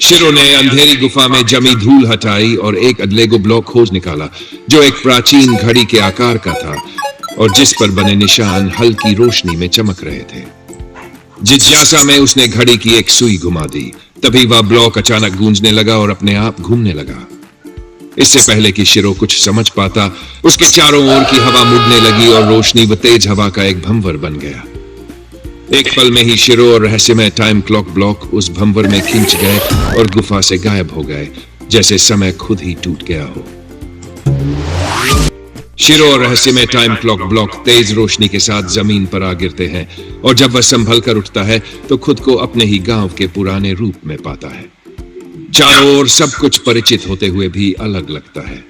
शिरो ने अंधेरी गुफा में जमी धूल हटाई और एक लेगो ब्लॉक खोज निकाला जो एक प्राचीन घड़ी के आकार का था और जिस पर बने निशान हल्की रोशनी में चमक रहे थे। जिज्ञासा में उसने घड़ी की एक सुई घुमा दी। तभी वह ब्लॉक अचानक गूंजने लगा और अपने आप घूमने लगा। इससे पहले कि शिरो कुछ समझ पाता, उसके चारों ओर की हवा मुड़ने लगी और रोशनी व तेज हवा का एक भंवर बन गया। एक पल में ही शिरो और रहस्यमय टाइम क्लॉक ब्लॉक उस भंवर में खिंच गए और गुफा से गायब हो गए, जैसे समय खुद ही टूट गया हो। शिरो और रहस्यमय टाइम क्लॉक ब्लॉक तेज रोशनी के साथ जमीन पर आ गिरते हैं और जब वह संभल कर उठता है तो खुद को अपने ही गांव के पुराने रूप में पाता है। चारों ओर सब कुछ परिचित होते हुए भी अलग लगता है।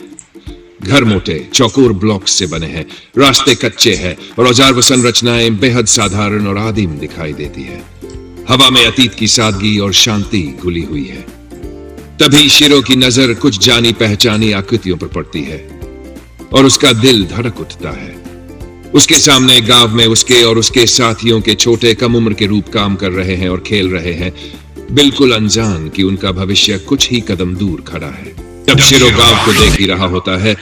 घर मोटे चौकोर ब्लॉक्स से बने हैं, रास्ते कच्चे हैं और औजार व संरचनाएं बेहद साधारण और आदिम दिखाई देती है। हवा में अतीत की सादगी और शांति घुली हुई है। तभी शिरो की नजर कुछ जानी पहचानी आकृतियों पर पड़ती है और उसका दिल धड़क उठता है। उसके सामने गांव में उसके और उसके साथियों के छोटे कम उम्र के रूप काम कर रहे हैं और खेल रहे हैं, बिल्कुल अनजान कि उनका भविष्य कुछ ही कदम दूर खड़ा है। जब शिरो गांव को देख ही रहा होता है,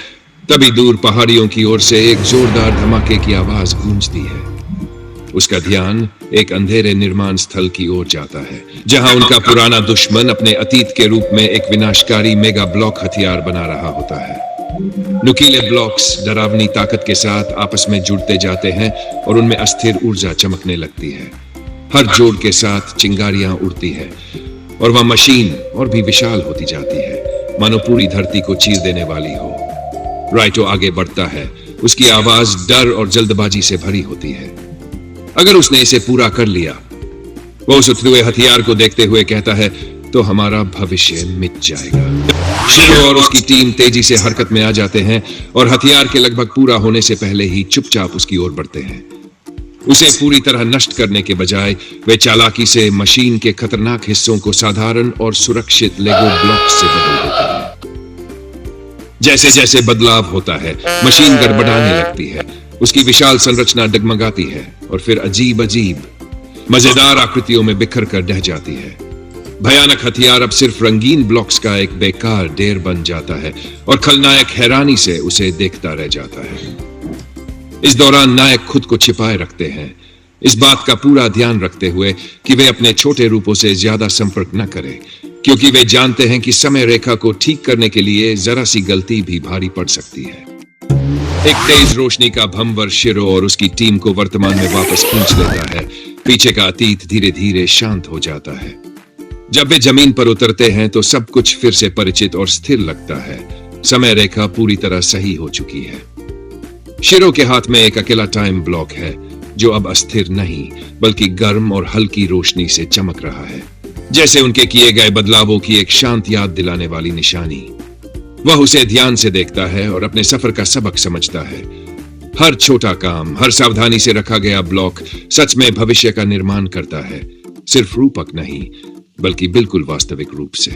तभी दूर पहाड़ियों की ओर से एक जोरदार धमाके की आवाज गूंजती है। उसका ध्यान एक अंधेरे निर्माण स्थल की ओर जाता है, जहां उनका पुराना दुश्मन अपने अतीत के रूप में एक विनाशकारी मेगा ब्लॉक हथियार बना रहा होता है। नुकीले ब्लॉक्स डरावनी ताकत के साथ आपस में जुड़ते जाते हैं और उनमें अस्थिर ऊर्जा चमकने लगती है। हर जोड़ के साथ चिंगारियां उड़ती है और वह मशीन और भी विशाल होती जाती है, मानो पूरी धरती को चीर देने वाली हो। राइटो आगे बढ़ता है, उसकी आवाज डर और जल्दबाजी से भरी होती है। अगर उसने इसे पूरा कर लिया, वो उस उठते हुए हथियार को देखते हुए कहता है, तो हमारा भविष्य मिट जाएगा। शिरो और उसकी टीम तेजी से हरकत में आ जाते हैं और हथियार के लगभग पूरा होने से पहले ही चुपचाप उसकी ओर बढ़ते हैं। उसे पूरी तरह नष्ट करने के बजाय वे चालाकी से मशीन के खतरनाक हिस्सों को साधारण और सुरक्षित लेगो ब्लॉक से बदल देते हैं। जैसे जैसे बदलाव होता है, मशीन गड़बड़ाने लगती है, उसकी विशाल संरचना डगमगाती है और फिर अजीब अजीब मजेदार आकृतियों में बिखर कर ढह जाती है। भयानक हथियार अब सिर्फ रंगीन ब्लॉक्स का एक बेकार ढेर बन जाता है और खलनायक हैरानी से उसे देखता रह जाता है। इस दौरान नायक खुद को छिपाए रखते हैं, इस बात का पूरा ध्यान रखते हुए कि वे अपने छोटे रूपों से ज्यादा संपर्क न करें, क्योंकि वे जानते हैं कि समय रेखा को ठीक करने के लिए जरा सी गलती भी भारी पड़ सकती है। एक तेज रोशनी का भंवर शिरो और उसकी टीम को वर्तमान में वापस खींच लेता है। पीछे का अतीत धीरे धीरे शांत हो जाता है। जब वे जमीन पर उतरते हैं तो सब कुछ फिर से परिचित और स्थिर लगता है। समय रेखा पूरी तरह सही हो चुकी है। शिरो के हाथ में एक अकेला टाइम ब्लॉक है जो अब अस्थिर नहीं बल्कि गर्म और हल्की रोशनी से चमक रहा है, जैसे उनके किए गए बदलावों की एक शांत याद दिलाने वाली निशानी। वह उसे ध्यान से देखता है और अपने सफर का सबक समझता है। हर छोटा काम, हर सावधानी से रखा गया ब्लॉक सच में भविष्य का निर्माण करता है, सिर्फ रूपक नहीं बल्कि बिल्कुल वास्तविक रूप से।